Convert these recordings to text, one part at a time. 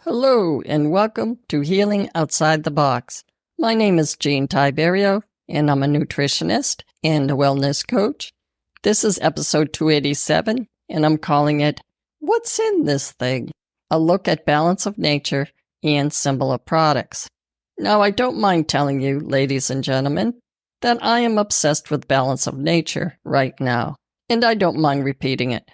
Hello, and welcome to Healing Outside the Box. My name is Jean Tiberio, and I'm a nutritionist and a wellness coach. This is episode 287, and I'm calling it, What's in This Thing? A look at balance of nature and similar products. Now, I don't mind telling you, ladies and gentlemen, that I am obsessed with balance of nature right now, and I don't mind repeating it.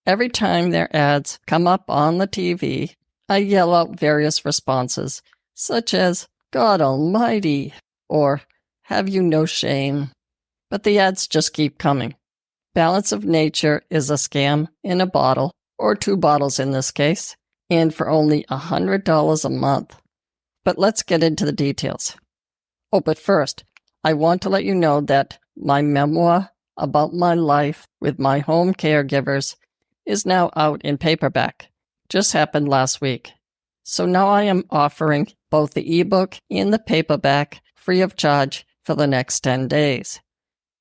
Every time their ads come up on the TV, I yell out various responses, such as, God Almighty, or Have you no shame? But the ads just keep coming. Balance of Nature is a scam in a bottle, or 2 bottles in this case, and for only $100 a month. But let's get into the details. Oh, but first, I want to let you know that my memoir about my life with my home caregivers is now out in paperback. Just happened last week. So now I am offering both the ebook and the paperback free of charge for the next 10 days.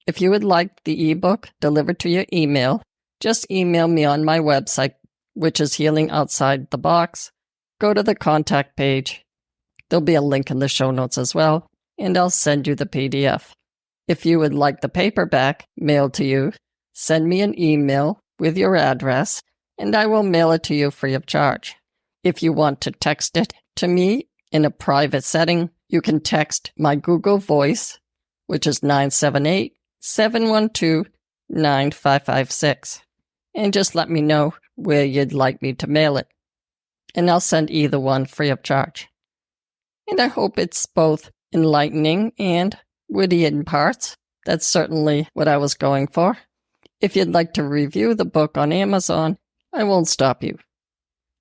If you would like the ebook delivered to your email, just email me on my website, which is Healing Outside the Box. Go to the contact page. There'll be a link in the show notes as well, and I'll send you the PDF. If you would like the paperback mailed to you, send me an email with your address, and I will mail it to you free of charge. If you want to text it to me in a private setting, you can text my Google Voice, which is 978-712-9556, and just let me know where you'd like me to mail it, and I'll send either one free of charge. And I hope it's both enlightening and witty in parts. That's certainly what I was going for. If you'd like to review the book on Amazon, I won't stop you.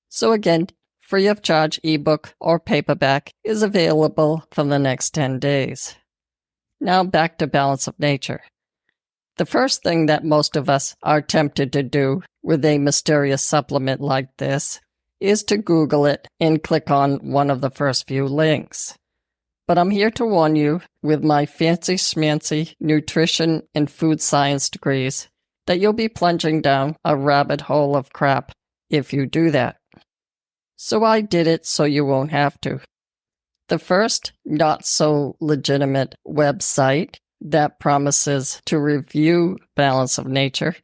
So again, free of charge ebook or paperback is available for the next 10 days. Now back to balance of nature. The first thing that most of us are tempted to do with a mysterious supplement like this is to Google it and click on one of the first few links. But I'm here to warn you, with my fancy schmancy nutrition and food science degrees, that you'll be plunging down a rabbit hole of crap if you do that. So I did it so you won't have to. The first not-so-legitimate website that promises to review balance of nature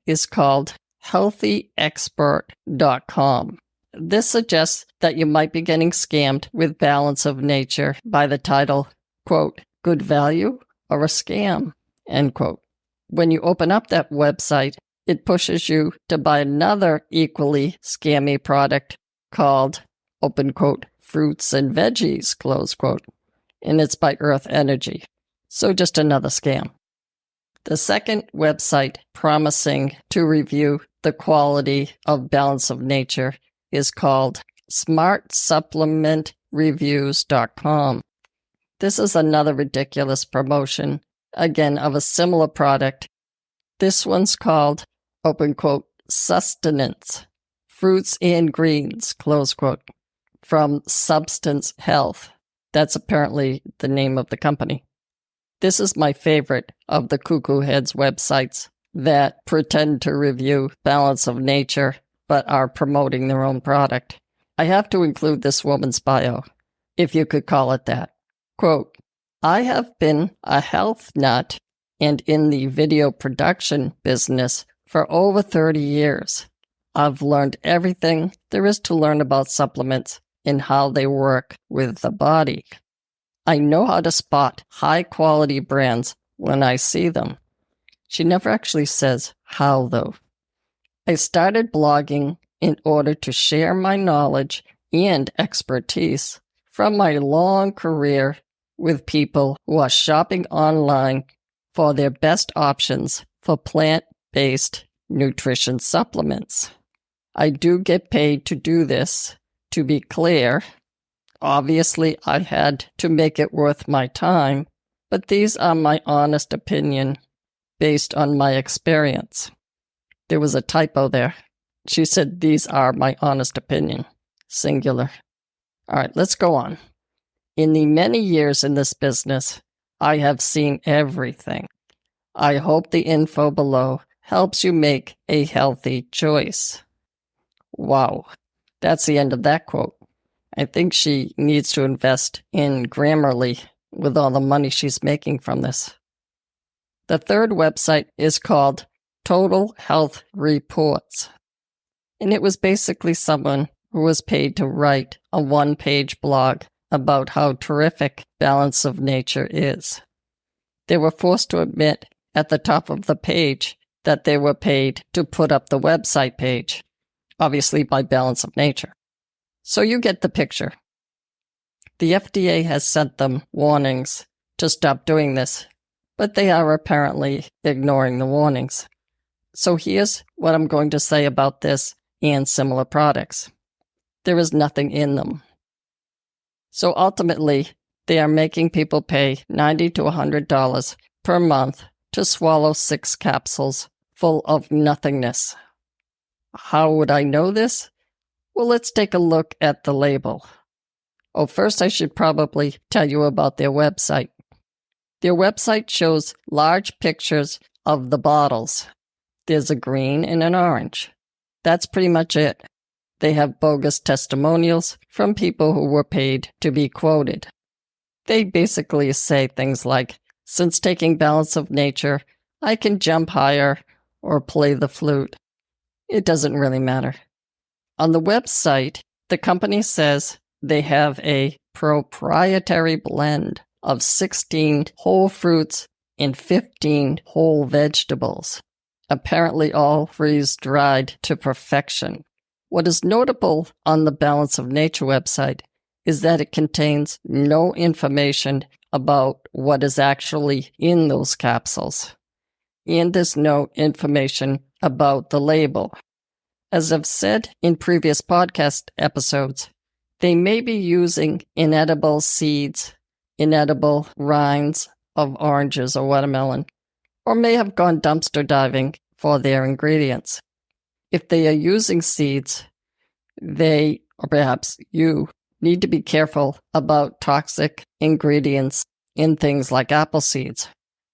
is called healthyexpert.com. This suggests that you might be getting scammed with balance of nature by the title, quote, good value or a scam, end quote. When you open up that website, it pushes you to buy another equally scammy product called, open quote, fruits and veggies, close quote, and it's by Earth Energy. So just another scam. The second website promising to review the quality of balance of nature is called smartsupplementreviews.com. This is another ridiculous promotion, again, of a similar product. This one's called, open quote, sustenance, fruits and greens, close quote, from Substance Health. That's apparently the name of the company. This is my favorite of the Cuckoo Heads websites that pretend to review balance of nature but are promoting their own product. I have to include this woman's bio, if you could call it that. Quote, I have been a health nut and in the video production business for over 30 years. I've learned everything there is to learn about supplements and how they work with the body. I know how to spot high-quality brands when I see them. She never actually says how, though. I started blogging in order to share my knowledge and expertise from my long career with people who are shopping online for their best options for plant-based nutrition supplements. I do get paid to do this, to be clear. Obviously, I had to make it worth my time, but these are my honest opinion based on my experience. There was a typo there. She said, these are my honest opinion. Singular. All right, let's go on. In the many years in this business, I have seen everything. I hope the info below helps you make a healthy choice. Wow, that's the end of that quote. I think she needs to invest in Grammarly with all the money she's making from this. The third website is called Total Health Reports. And it was basically someone who was paid to write a one-page blog about how terrific balance of nature is. They were forced to admit at the top of the page that they were paid to put up the website page, obviously by balance of nature. So you get the picture. The FDA has sent them warnings to stop doing this, but they are apparently ignoring the warnings. So here's what I'm going to say about this and similar products. There is nothing in them. So ultimately, they are making people pay $90 to $100 per month to swallow 6 capsules full of nothingness. How would I know this? Well, let's take a look at the label. Oh, first I should probably tell you about their website. Their website shows large pictures of the bottles. There's a green and an orange. That's pretty much it. They have bogus testimonials from people who were paid to be quoted. They basically say things like, since taking balance of nature, I can jump higher or play the flute. It doesn't really matter. On the website, the company says they have a proprietary blend of 16 whole fruits and 15 whole vegetables, apparently all freeze-dried to perfection. What is notable on the Balance of Nature website is that it contains no information about what is actually in those capsules, and there's no information about the label. As I've said in previous podcast episodes, they may be using inedible seeds, inedible rinds of oranges or watermelon, or may have gone dumpster diving for their ingredients. If they are using seeds, they, or perhaps you, need to be careful about toxic ingredients in things like apple seeds.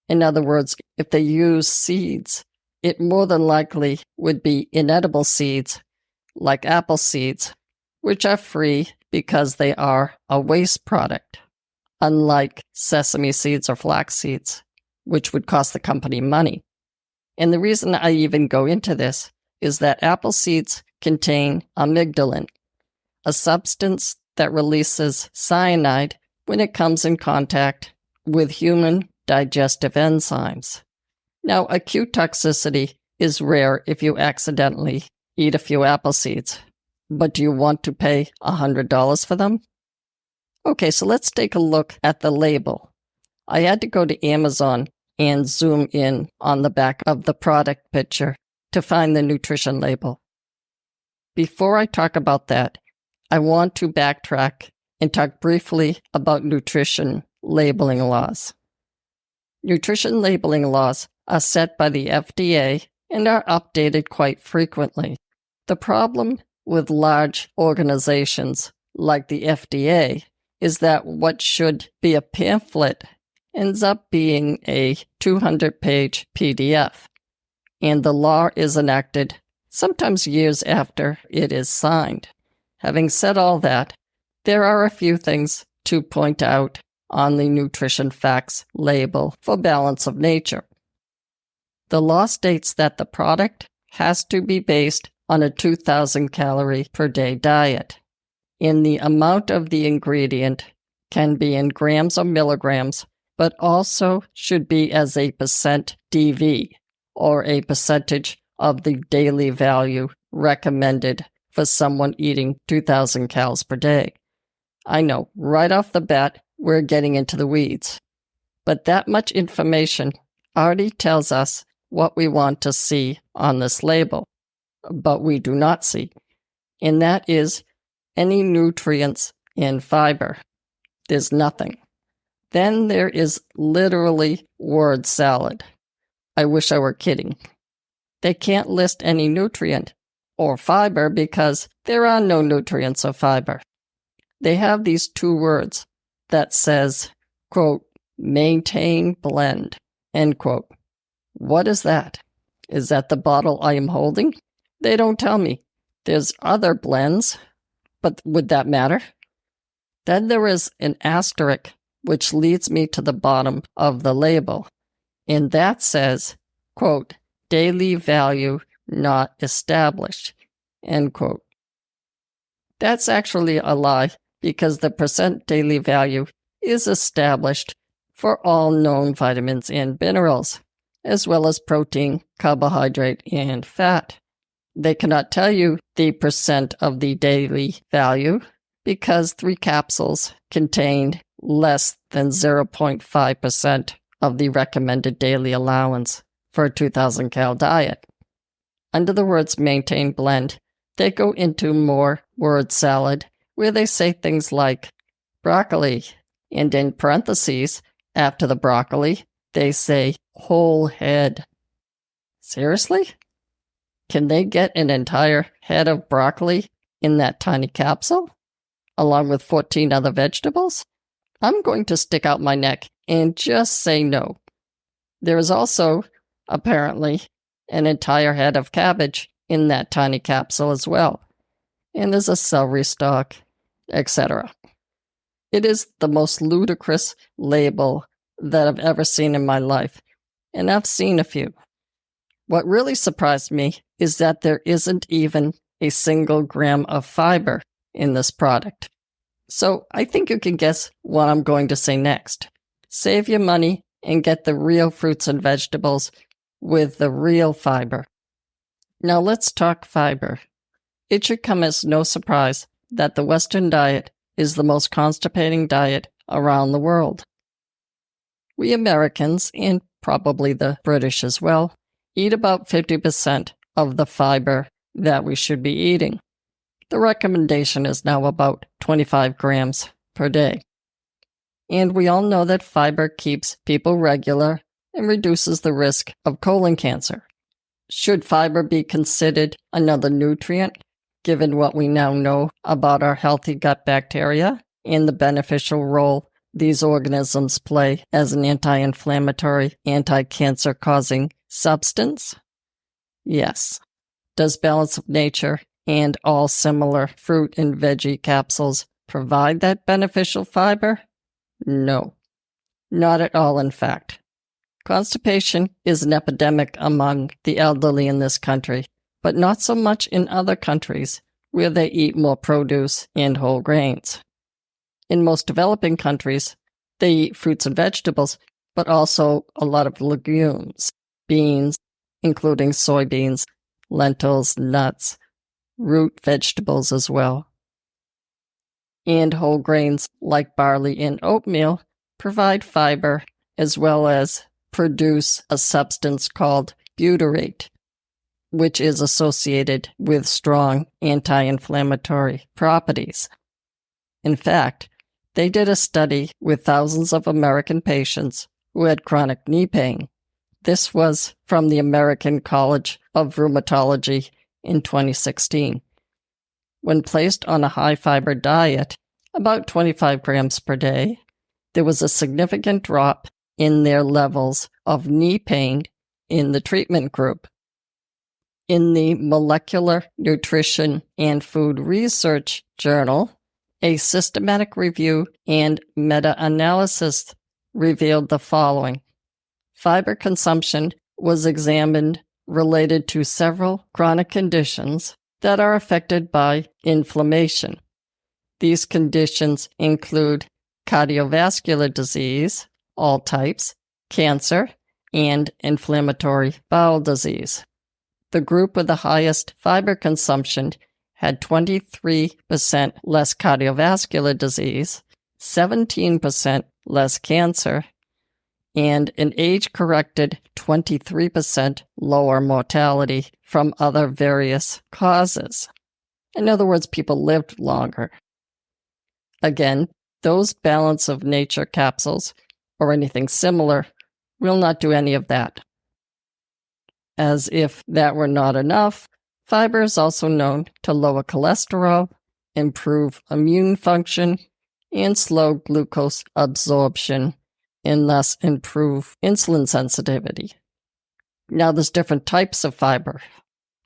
In other words, if they use seeds, it more than likely would be inedible seeds, like apple seeds, which are free because they are a waste product, unlike sesame seeds or flax seeds, which would cost the company money. And the reason I even go into this is that apple seeds contain amygdalin, a substance that releases cyanide when it comes in contact with human digestive enzymes. Now, acute toxicity is rare if you accidentally eat a few apple seeds, but do you want to pay $100 for them? Okay, so let's take a look at the label. I had to go to Amazon and zoom in on the back of the product picture to find the nutrition label. Before I talk about that, I want to backtrack and talk briefly about nutrition labeling laws. Nutrition labeling laws are set by the FDA and are updated quite frequently. The problem with large organizations like the FDA is that what should be a pamphlet ends up being a 200-page PDF, and the law is enacted sometimes years after it is signed. Having said all that, there are a few things to point out on the nutrition facts label for Balance of Nature. The law states that the product has to be based on a 2,000 calorie per day diet, and the amount of the ingredient can be in grams or milligrams, but also should be as a percent DV, or a percentage of the daily value recommended for someone eating 2,000 calories per day. I know, right off the bat, we're getting into the weeds. But that much information already tells us what we want to see on this label, but we do not see. And that is any nutrients and fiber. There's nothing. Then there is literally word salad. I wish I were kidding. They can't list any nutrient or fiber because there are no nutrients or fiber. They have these 2 words that says, quote, maintain blend, end quote. What is that? Is that the bottle I am holding? They don't tell me. There's other blends, but would that matter? Then there is an asterisk, which leads me to the bottom of the label, and that says, quote, daily value not established, end quote. That's actually a lie, because the percent daily value is established for all known vitamins and minerals, as well as protein, carbohydrate, and fat. They cannot tell you the percent of the daily value because 3 capsules contained less than 0.5% of the recommended daily allowance for a 2,000 cal diet. Under the words maintain blend, they go into more word salad where they say things like broccoli, and in parentheses, after the broccoli, they say whole head. Seriously? Can they get an entire head of broccoli in that tiny capsule, along with 14 other vegetables? I'm going to stick out my neck and just say no. There is also, apparently, an entire head of cabbage in that tiny capsule as well, and there's a celery stalk, etc. It is the most ludicrous label that I've ever seen in my life, and I've seen a few. What really surprised me is that there isn't even a single gram of fiber in this product. So I think you can guess what I'm going to say next. Save your money and get the real fruits and vegetables with the real fiber. Now let's talk fiber. It should come as no surprise that the Western diet is the most constipating diet around the world. We Americans, and probably the British as well, eat about 50% of the fiber that we should be eating. The recommendation is now about 25 grams per day. And we all know that fiber keeps people regular and reduces the risk of colon cancer. Should fiber be considered another nutrient, given what we now know about our healthy gut bacteria and the beneficial role these organisms play as an anti-inflammatory, anti-cancer-causing substance? Yes. Does Balance of Nature and all similar fruit and veggie capsules provide that beneficial fiber? No. Not at all, in fact. Constipation is an epidemic among the elderly in this country, but not so much in other countries where they eat more produce and whole grains. In most developing countries, they eat fruits and vegetables, but also a lot of legumes, beans, including soybeans, lentils, nuts, root vegetables as well. And whole grains like barley and oatmeal provide fiber as well as produce a substance called butyrate, which is associated with strong anti-inflammatory properties. In fact, they did a study with thousands of American patients who had chronic knee pain. This was from the American College of Rheumatology in 2016. When placed on a high-fiber diet, about 25 grams per day, there was a significant drop in their levels of knee pain in the treatment group. In the Molecular Nutrition and Food Research Journal, a systematic review and meta-analysis revealed the following. Fiber consumption was examined related to several chronic conditions that are affected by inflammation. These conditions include cardiovascular disease, all types, cancer, and inflammatory bowel disease. The group with the highest fiber consumption had 23% less cardiovascular disease, 17% less cancer, and an age-corrected 23% lower mortality from other various causes. In other words, people lived longer. Again, those Balance of Nature capsules or anything similar will not do any of that. As if that were not enough, fiber is also known to lower cholesterol, improve immune function, and slow glucose absorption, and thus improve insulin sensitivity. Now, there's different types of fiber.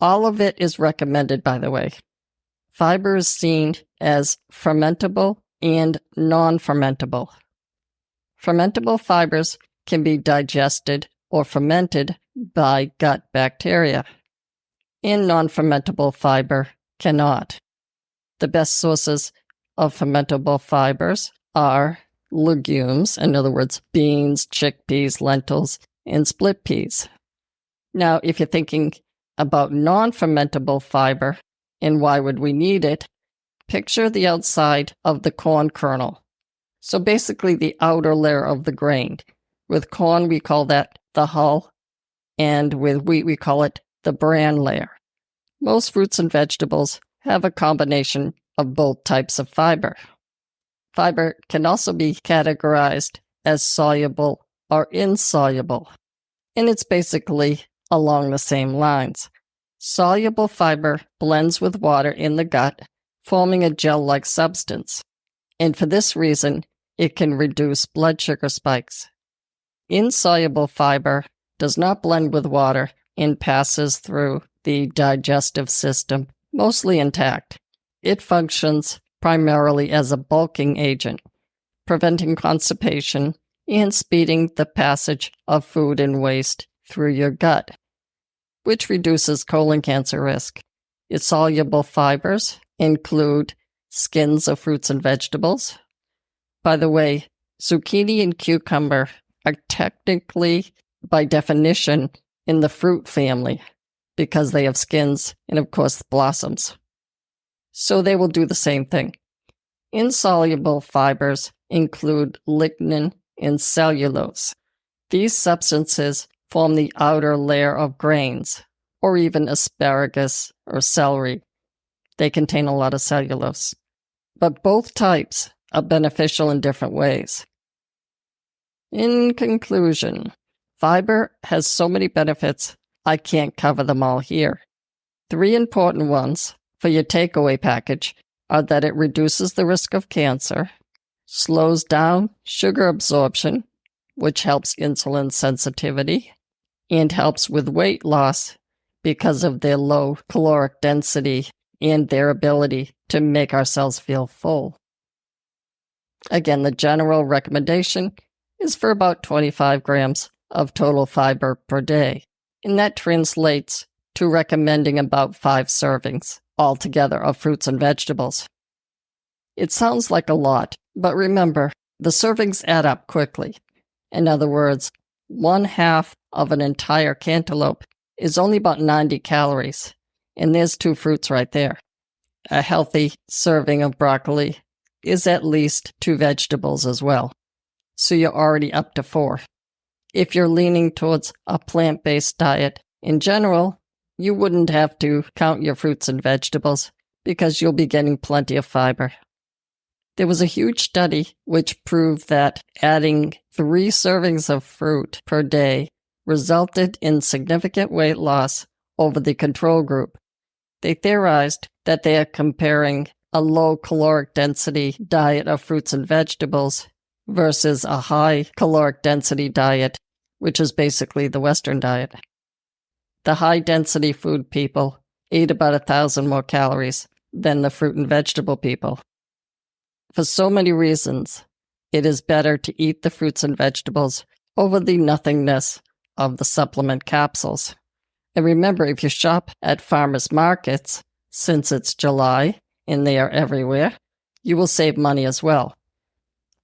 All of it is recommended, by the way. Fiber is seen as fermentable and non-fermentable. Fermentable fibers can be digested or fermented by gut bacteria, and non-fermentable fiber cannot. The best sources of fermentable fibers are legumes, in other words, beans, chickpeas, lentils, and split peas. Now, if you're thinking about non-fermentable fiber and why would we need it, picture the outside of the corn kernel. So basically the outer layer of the grain. With corn, we call that the hull, and with wheat, we call it the bran layer. Most fruits and vegetables have a combination of both types of fiber. Fiber can also be categorized as soluble or insoluble, and it's basically along the same lines. Soluble fiber blends with water in the gut, forming a gel-like substance, and for this reason, it can reduce blood sugar spikes. Insoluble fiber does not blend with water and passes through the digestive system mostly intact. It functions primarily as a bulking agent, preventing constipation and speeding the passage of food and waste through your gut, which reduces colon cancer risk. Its soluble fibers include skins of fruits and vegetables. By the way, zucchini and cucumber are technically, by definition, in the fruit family because they have skins and, of course, blossoms. So they will do the same thing. Insoluble fibers include lignin and cellulose. These substances form the outer layer of grains, or even asparagus or celery. They contain a lot of cellulose. But both types are beneficial in different ways. In conclusion, fiber has so many benefits, I can't cover them all here. 3 important ones for your takeaway package are that it reduces the risk of cancer, slows down sugar absorption, which helps insulin sensitivity, and helps with weight loss because of their low caloric density and their ability to make ourselves feel full. Again, the general recommendation is for about 25 grams of total fiber per day, and that translates to recommending about 5 servings altogether of fruits and vegetables. It sounds like a lot, but remember, the servings add up quickly. In other words, 1/2 of an entire cantaloupe is only about 90 calories, and there's 2 fruits right there. A healthy serving of broccoli is at least 2 vegetables as well, so you're already up to 4. If you're leaning towards a plant-based diet in general, you wouldn't have to count your fruits and vegetables because you'll be getting plenty of fiber. There was a huge study which proved that adding 3 servings of fruit per day resulted in significant weight loss over the control group. They theorized that they are comparing a low caloric density diet of fruits and vegetables versus a high caloric density diet, which is basically the Western diet. The high density food people ate about 1,000 more calories than the fruit and vegetable people. For so many reasons, it is better to eat the fruits and vegetables over the nothingness of the supplement capsules. And remember, if you shop at farmers markets, since it's July and they are everywhere, you will save money as well.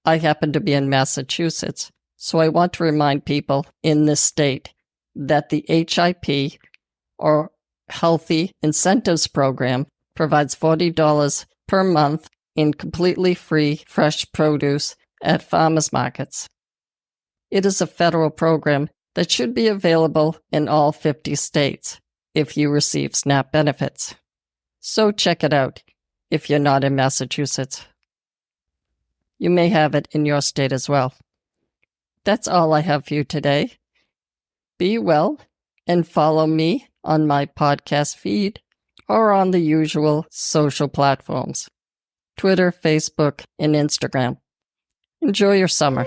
I happen to be in Massachusetts, so I want to remind people in this state that the HIP, or Healthy Incentives Program, provides $40 per month in completely free fresh produce at farmers markets. It is a federal program that should be available in all 50 states if you receive SNAP benefits. So check it out if you're not in Massachusetts. You may have it in your state as well. That's all I have for you today. Be well and follow me on my podcast feed or on the usual social platforms, Twitter, Facebook, and Instagram. Enjoy your summer.